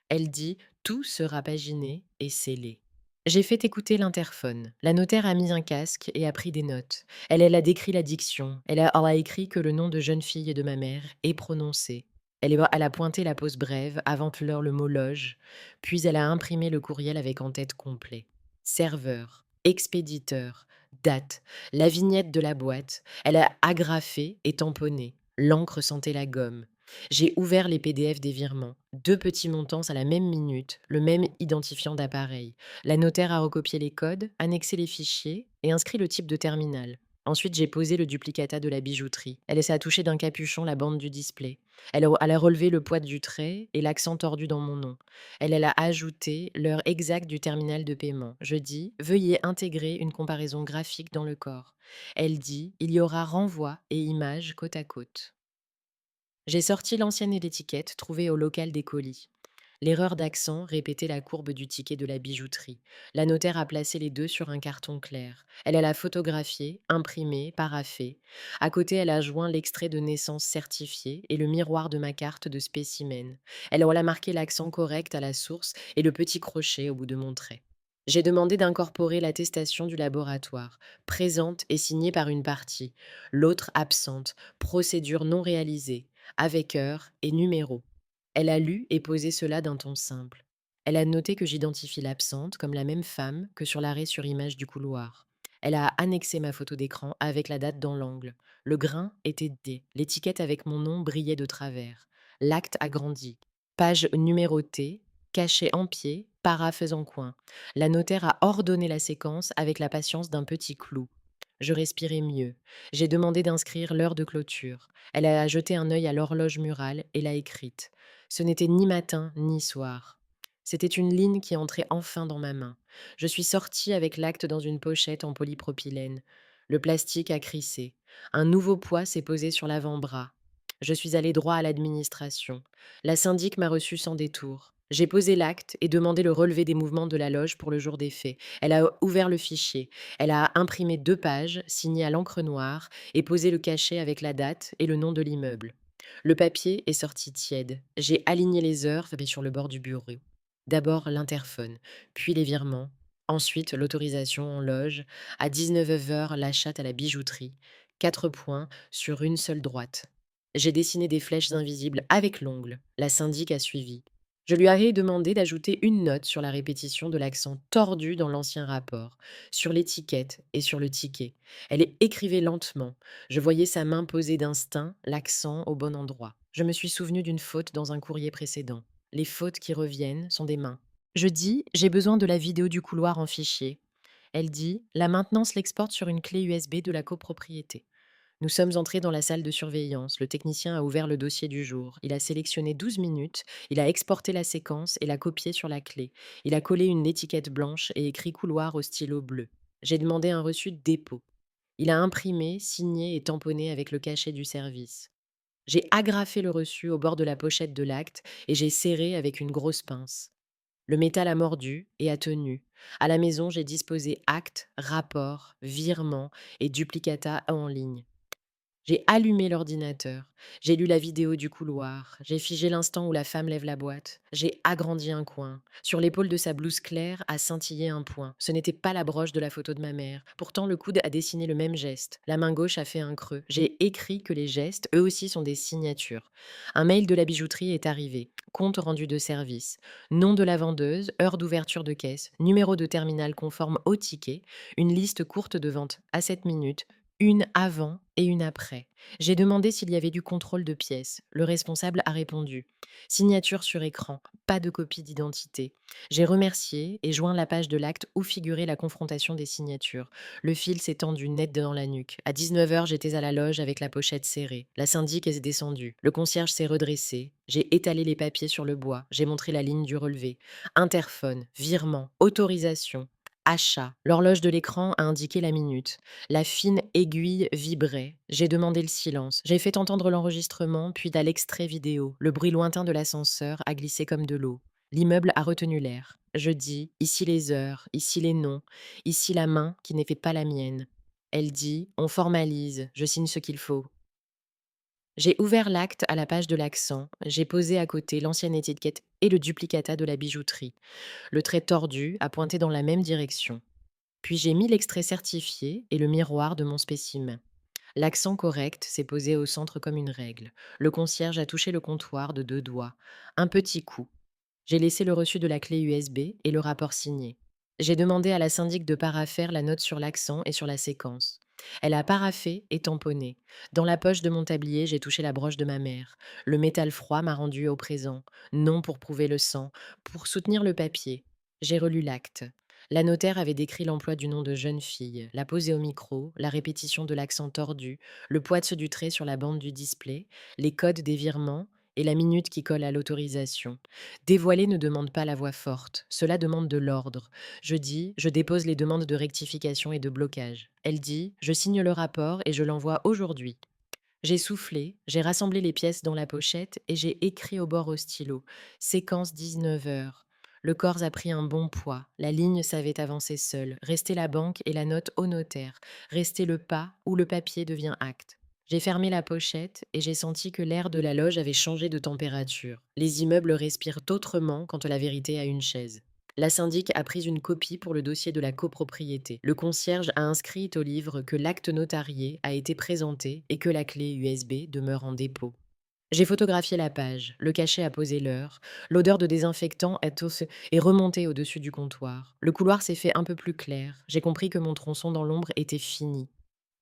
Elle dit, tout sera paginé et scellé. J'ai fait écouter l'interphone. La notaire a mis un casque et a pris des notes. Elle a décrit la diction. Elle a écrit que le nom de jeune fille de ma mère est prononcé. Elle a pointé la pause brève avant l'heure le mot loge, puis elle a imprimé le courriel avec en tête complet. Serveur, expéditeur, date, la vignette de la boîte. Elle a agrafé et tamponné. L'encre sentait la gomme. J'ai ouvert les PDF des virements. 2 petits montants à la même minute, le même identifiant d'appareil. La notaire a recopié les codes, annexé les fichiers et inscrit le type de terminal. Ensuite, j'ai posé le duplicata de la bijouterie. Elle s'est touché d'un capuchon la bande du display. Elle a relevé le poids du trait et l'accent tordu dans mon nom. Elle a ajouté l'heure exacte du terminal de paiement. Je dis, veuillez intégrer une comparaison graphique dans le corps. Elle dit, il y aura renvoi et image côte à côte. J'ai sorti l'ancienne étiquette trouvée au local des colis. L'erreur d'accent répétait la courbe du ticket de la bijouterie. La notaire a placé les deux sur un carton clair. Elle l'a photographié, imprimé, paraphé. À côté, elle a joint l'extrait de naissance certifié et le miroir de ma carte de spécimen. Elle a marqué l'accent correct à la source et le petit crochet au bout de mon trait. J'ai demandé d'incorporer l'attestation du laboratoire, présente et signée par une partie, l'autre absente, procédure non réalisée, avec heure et numéro. Elle a lu et posé cela d'un ton simple. Elle a noté que j'identifie l'absente comme la même femme que sur l'arrêt sur image du couloir. Elle a annexé ma photo d'écran avec la date dans l'angle. Le grain était D. L'étiquette avec mon nom brillait de travers. L'acte agrandi. Page numérotée. caché en pied, para faisant coin. La notaire a ordonné la séquence avec la patience d'un petit clou. Je respirais mieux. J'ai demandé d'inscrire l'heure de clôture. Elle a jeté un œil à l'horloge murale et l'a écrite. Ce n'était ni matin ni soir. C'était une ligne qui entrait enfin dans ma main. Je suis sortie avec l'acte dans une pochette en polypropylène. Le plastique a crissé. Un nouveau poids s'est posé sur l'avant-bras. Je suis allée droit à l'administration. La syndic m'a reçue sans détour. J'ai posé l'acte et demandé le relevé des mouvements de la loge pour le jour des faits. Elle a ouvert le fichier. Elle a imprimé 2 pages, signées à l'encre noire, et posé le cachet avec la date et le nom de l'immeuble. Le papier est sorti tiède. J'ai aligné les heures sur le bord du bureau. D'abord l'interphone, puis les virements, ensuite l'autorisation en loge, à 19 heures l'achat à la bijouterie, 4 points sur une seule droite. J'ai dessiné des flèches invisibles avec l'ongle. La syndic a suivi. Je lui avais demandé d'ajouter une note sur la répétition de l'accent tordu dans l'ancien rapport, sur l'étiquette et sur le ticket. Elle écrivait lentement. Je voyais sa main poser d'instinct l'accent au bon endroit. Je me suis souvenu d'une faute dans un courrier précédent. Les fautes qui reviennent sont des mains. Je dis, j'ai besoin de la vidéo du couloir en fichier. Elle dit, la maintenance l'exporte sur une clé USB de la copropriété. Nous sommes entrés dans la salle de surveillance. Le technicien a ouvert le dossier du jour. Il a sélectionné 12 minutes. Il a exporté la séquence et l'a copiée sur la clé. Il a collé une étiquette blanche et écrit couloir au stylo bleu. J'ai demandé un reçu de dépôt. Il a imprimé, signé et tamponné avec le cachet du service. J'ai agrafé le reçu au bord de la pochette de l'acte et j'ai serré avec une grosse pince. Le métal a mordu et a tenu. À la maison, j'ai disposé acte, rapport, virement et duplicata en ligne. J'ai allumé l'ordinateur, j'ai lu la vidéo du couloir, j'ai figé l'instant où la femme lève la boîte, j'ai agrandi un coin. Sur l'épaule de sa blouse claire a scintillé un point. Ce n'était pas la broche de la photo de ma mère. Pourtant, le coude a dessiné le même geste. La main gauche a fait un creux. J'ai écrit que les gestes, eux aussi, sont des signatures. Un mail de la bijouterie est arrivé. Compte rendu de service. Nom de la vendeuse, heure d'ouverture de caisse, numéro de terminal conforme au ticket, une liste courte de vente à 7 minutes, une avant et une après. J'ai demandé s'il y avait du contrôle de pièces. Le responsable a répondu. Signature sur écran, pas de copie d'identité. J'ai remercié et joint la page de l'acte où figurait la confrontation des signatures. Le fil s'est tendu net dans la nuque. À 19 heures, j'étais à la loge avec la pochette serrée. La syndic est descendue. Le concierge s'est redressé. J'ai étalé les papiers sur le bois. J'ai montré la ligne du relevé. Interphone, virement, autorisation. Achat. L'horloge de l'écran a indiqué la minute. La fine aiguille vibrait. J'ai demandé le silence. J'ai fait entendre l'enregistrement, puis à l'extrait vidéo. Le bruit lointain de l'ascenseur a glissé comme de l'eau. L'immeuble a retenu l'air. Je dis, ici les heures, ici les noms, ici la main qui n'est fait pas la mienne. Elle dit, on formalise, je signe ce qu'il faut. J'ai ouvert l'acte à la page de l'accent. J'ai posé à côté l'ancienne étiquette et le duplicata de la bijouterie. Le trait tordu a pointé dans la même direction. Puis j'ai mis l'extrait certifié et le miroir de mon spécimen. L'accent correct s'est posé au centre comme une règle. Le concierge a touché le comptoir de 2 doigts. Un petit coup. J'ai laissé le reçu de la clé USB et le rapport signé. J'ai demandé à la syndic de parapher la note sur l'accent et sur la séquence. Elle a paraphé et tamponné. Dans la poche de mon tablier, j'ai touché la broche de ma mère. Le métal froid m'a rendu au présent. Non pour prouver le sang, pour soutenir le papier. J'ai relu l'acte. La notaire avait décrit l'emploi du nom de jeune fille, la posée au micro, la répétition de l'accent tordu, le poids de ce du trait sur la bande du display, les codes des virements et la minute qui colle à l'autorisation. Dévoiler ne demande pas la voix forte, cela demande de l'ordre. Je dis, je dépose les demandes de rectification et de blocage. Elle dit, je signe le rapport et je l'envoie aujourd'hui. J'ai soufflé, j'ai rassemblé les pièces dans la pochette et j'ai écrit au bord au stylo. Séquence 19 heures. Le corps a pris un bon poids. La ligne savait avancer seule. Restait la banque et la note au notaire. Restait le pas où le papier devient acte. J'ai fermé la pochette et j'ai senti que l'air de la loge avait changé de température. Les immeubles respirent autrement quand la vérité a une chaise. La syndic a pris une copie pour le dossier de la copropriété. Le concierge a inscrit au livre que l'acte notarié a été présenté et que la clé USB demeure en dépôt. J'ai photographié la page, le cachet a posé l'heure, l'odeur de désinfectant est remontée au-dessus du comptoir. Le couloir s'est fait un peu plus clair, j'ai compris que mon tronçon dans l'ombre était fini.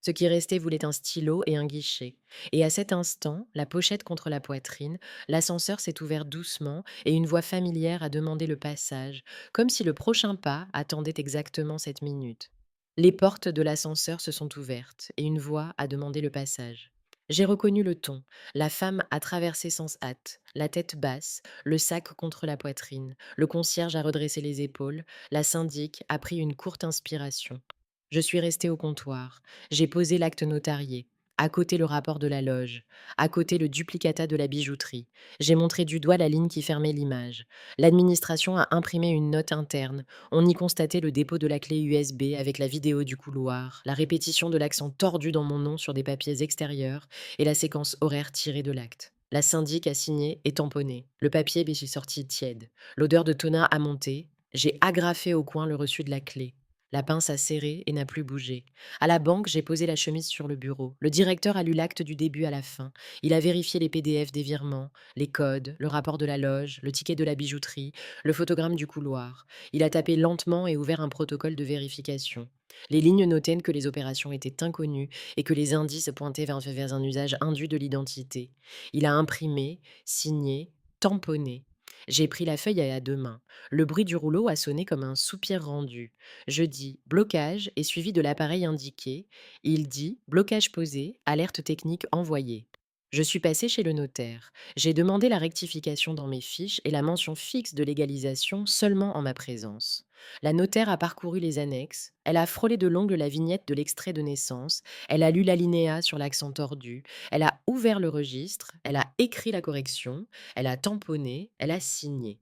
Ce qui restait voulait un stylo et un guichet. Et à cet instant, la pochette contre la poitrine, l'ascenseur s'est ouvert doucement et une voix familière a demandé le passage, comme si le prochain pas attendait exactement cette minute. Les portes de l'ascenseur se sont ouvertes et une voix a demandé le passage. J'ai reconnu le ton. La femme a traversé sans hâte, la tête basse, le sac contre la poitrine. Le concierge a redressé les épaules. La syndic a pris une courte inspiration. Je suis restée au comptoir. J'ai posé l'acte notarié. À côté le rapport de la loge. À côté le duplicata de la bijouterie. J'ai montré du doigt la ligne qui fermait l'image. L'administration a imprimé une note interne. On y constatait le dépôt de la clé USB avec la vidéo du couloir, la répétition de l'accent tordu dans mon nom sur des papiers extérieurs et la séquence horaire tirée de l'acte. La syndic a signé et tamponné. Le papier m'est sorti tiède. L'odeur de tonneau a monté. J'ai agrafé au coin le reçu de la clé. La pince a serré et n'a plus bougé. À la banque, j'ai posé la chemise sur le bureau. Le directeur a lu l'acte du début à la fin. Il a vérifié les PDF des virements, les codes, le rapport de la loge, le ticket de la bijouterie, le photogramme du couloir. Il a tapé lentement et ouvert un protocole de vérification. Les lignes notaient que les opérations étaient inconnues et que les indices pointaient vers un usage indu de l'identité. Il a imprimé, signé, tamponné. J'ai pris la feuille à deux mains. Le bruit du rouleau a sonné comme un soupir rendu. Je dis blocage et suivi de l'appareil indiqué. Il dit blocage posé, alerte technique envoyée. Je suis passé chez le notaire. J'ai demandé la rectification dans mes fiches et la mention fixe de légalisation seulement en ma présence. La notaire a parcouru les annexes, elle a frôlé de l'ongle la vignette de l'extrait de naissance, elle a lu l'alinéa sur l'accent tordu, elle a ouvert le registre, elle a écrit la correction, elle a tamponné, elle a signé.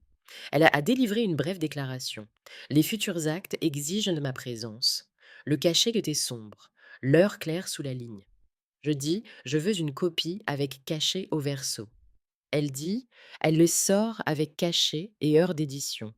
Elle a délivré une brève déclaration. Les futurs actes exigent de ma présence. Le cachet était sombre, l'heure claire sous la ligne. Je dis, je veux une copie avec cachet au verso. Elle dit, elle le sort avec cachet et heure d'édition.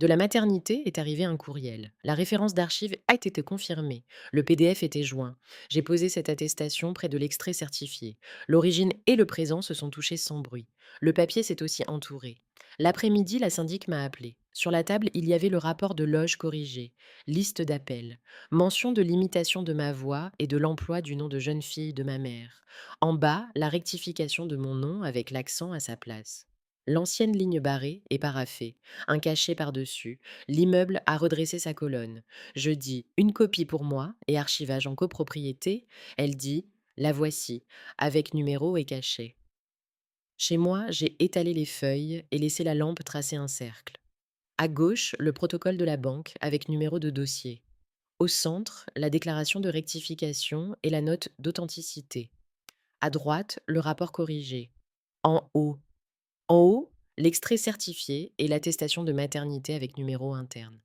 De la maternité est arrivé un courriel. La référence d'archives a été confirmée. Le PDF était joint. J'ai posé cette attestation près de l'extrait certifié. L'origine et le présent se sont touchés sans bruit. Le papier s'est aussi entouré. L'après-midi, la syndic m'a appelé. Sur la table, il y avait le rapport de loge corrigé, liste d'appels, mention de l'imitation de ma voix et de l'emploi du nom de jeune fille de ma mère. En bas, la rectification de mon nom avec l'accent à sa place. L'ancienne ligne barrée est paraphée, un cachet par-dessus. L'immeuble a redressé sa colonne. Je dis une copie pour moi et archivage en copropriété. Elle dit la voici, avec numéro et cachet. Chez moi, j'ai étalé les feuilles et laissé la lampe tracer un cercle. À gauche, le protocole de la banque avec numéro de dossier. Au centre, la déclaration de rectification et la note d'authenticité. À droite, le rapport corrigé. En haut, En haut, l'extrait certifié et l'attestation de maternité avec numéro interne.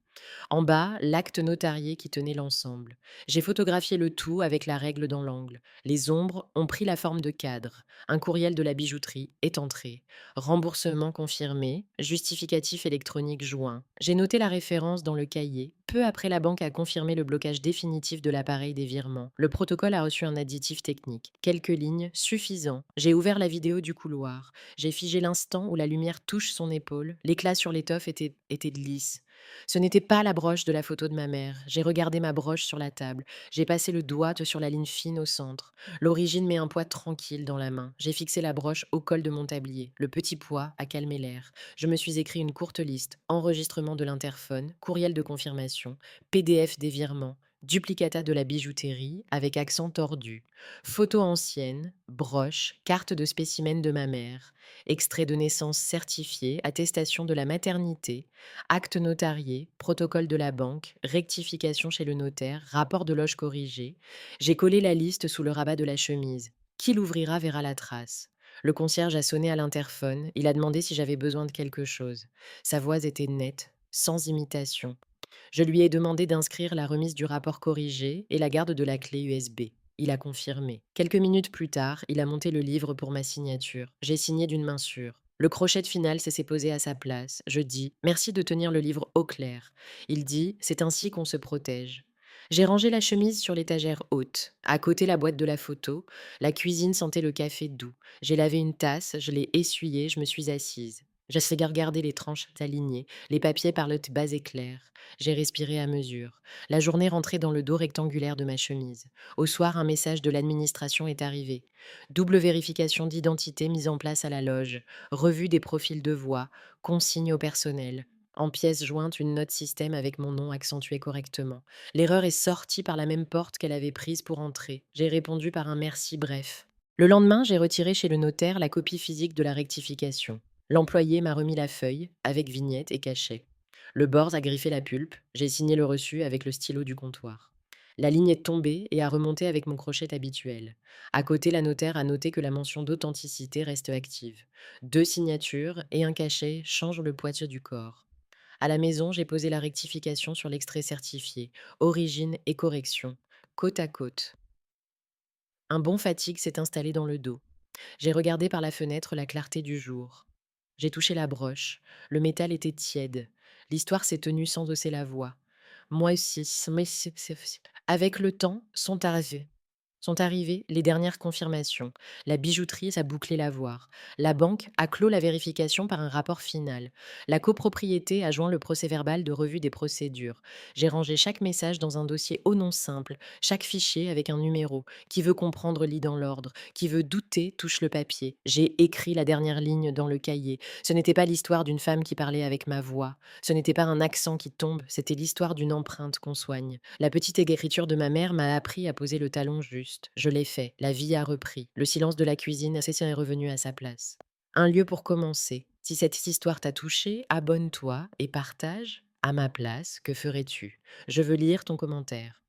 En bas, l'acte notarié qui tenait l'ensemble. J'ai photographié le tout avec la règle dans l'angle. Les ombres ont pris la forme de cadre. Un courriel de la bijouterie est entré. Remboursement confirmé, justificatif électronique joint. J'ai noté la référence dans le cahier. Peu après, la banque a confirmé le blocage définitif de l'appareil des virements. Le protocole a reçu un additif technique. Quelques lignes, suffisant. J'ai ouvert la vidéo du couloir. J'ai figé l'instant où la lumière touche son épaule. L'éclat sur l'étoffe était lisse. Ce n'était pas la broche de la photo de ma mère. J'ai regardé ma broche sur la table. J'ai passé le doigt sur la ligne fine au centre. L'origine met un poids tranquille dans la main. J'ai fixé la broche au col de mon tablier. Le petit poids a calmé l'air. Je me suis écrit une courte liste. Enregistrement de l'interphone, courriel de confirmation, PDF des virements, duplicata de la bijouterie avec accent tordu, photo ancienne, broche, carte de spécimen de ma mère, extrait de naissance certifié, attestation de la maternité, acte notarié, protocole de la banque, rectification chez le notaire, rapport de loge corrigé. J'ai collé la liste sous le rabat de la chemise. Qui l'ouvrira verra la trace. Le concierge a sonné à l'interphone. Il a demandé si j'avais besoin de quelque chose. Sa voix était nette, sans imitation. Je lui ai demandé d'inscrire la remise du rapport corrigé et la garde de la clé USB. Il a confirmé. Quelques minutes plus tard, il a monté le livre pour ma signature. J'ai signé d'une main sûre. Le crochet de finale s'est posé à sa place. Je dis merci de tenir le livre au clair. Il dit c'est ainsi qu'on se protège. J'ai rangé la chemise sur l'étagère haute. À côté, la boîte de la photo. La cuisine sentait le café doux. J'ai lavé une tasse, je l'ai essuyée, je me suis assise. J'essaie de regarder les tranches alignées, les papiers parlotent bas et clairs. J'ai respiré à mesure. La journée rentrait dans le dos rectangulaire de ma chemise. Au soir, un message de l'administration est arrivé. Double vérification d'identité mise en place à la loge. Revue des profils de voix. Consigne au personnel. En pièce jointe, une note système avec mon nom accentué correctement. L'erreur est sortie par la même porte qu'elle avait prise pour entrer. J'ai répondu par un merci bref. Le lendemain, j'ai retiré chez le notaire la copie physique de la rectification. L'employé m'a remis la feuille, avec vignette et cachet. Le bord a griffé la pulpe, j'ai signé le reçu avec le stylo du comptoir. La ligne est tombée et a remonté avec mon crochet habituel. À côté, la notaire a noté que la mention d'authenticité reste active. Deux signatures et un cachet changent le poids du corps. À la maison, j'ai posé la rectification sur l'extrait certifié, origine et correction, côte à côte. Un bon fatigue s'est installé dans le dos. J'ai regardé par la fenêtre la clarté du jour. J'ai touché la broche. Le métal était tiède. L'histoire s'est tenue sans hausser la voix. Moi aussi, avec le temps, sont arrivées les dernières confirmations. La bijouterie a bouclé l'avoir. La banque a clos la vérification par un rapport final. La copropriété a joint le procès-verbal de revue des procédures. J'ai rangé chaque message dans un dossier au nom simple, chaque fichier avec un numéro. Qui veut comprendre lit dans l'ordre, qui veut douter touche le papier. J'ai écrit la dernière ligne dans le cahier. Ce n'était pas l'histoire d'une femme qui parlait avec ma voix. Ce n'était pas un accent qui tombe, c'était l'histoire d'une empreinte qu'on soigne. La petite écriture de ma mère m'a appris à poser le talon juste. Je l'ai fait, la vie a repris. Le silence de la cuisine est revenu à sa place. Un lieu pour commencer. Si cette histoire t'a touché, abonne-toi et partage. À ma place, que ferais-tu? Je veux lire ton commentaire.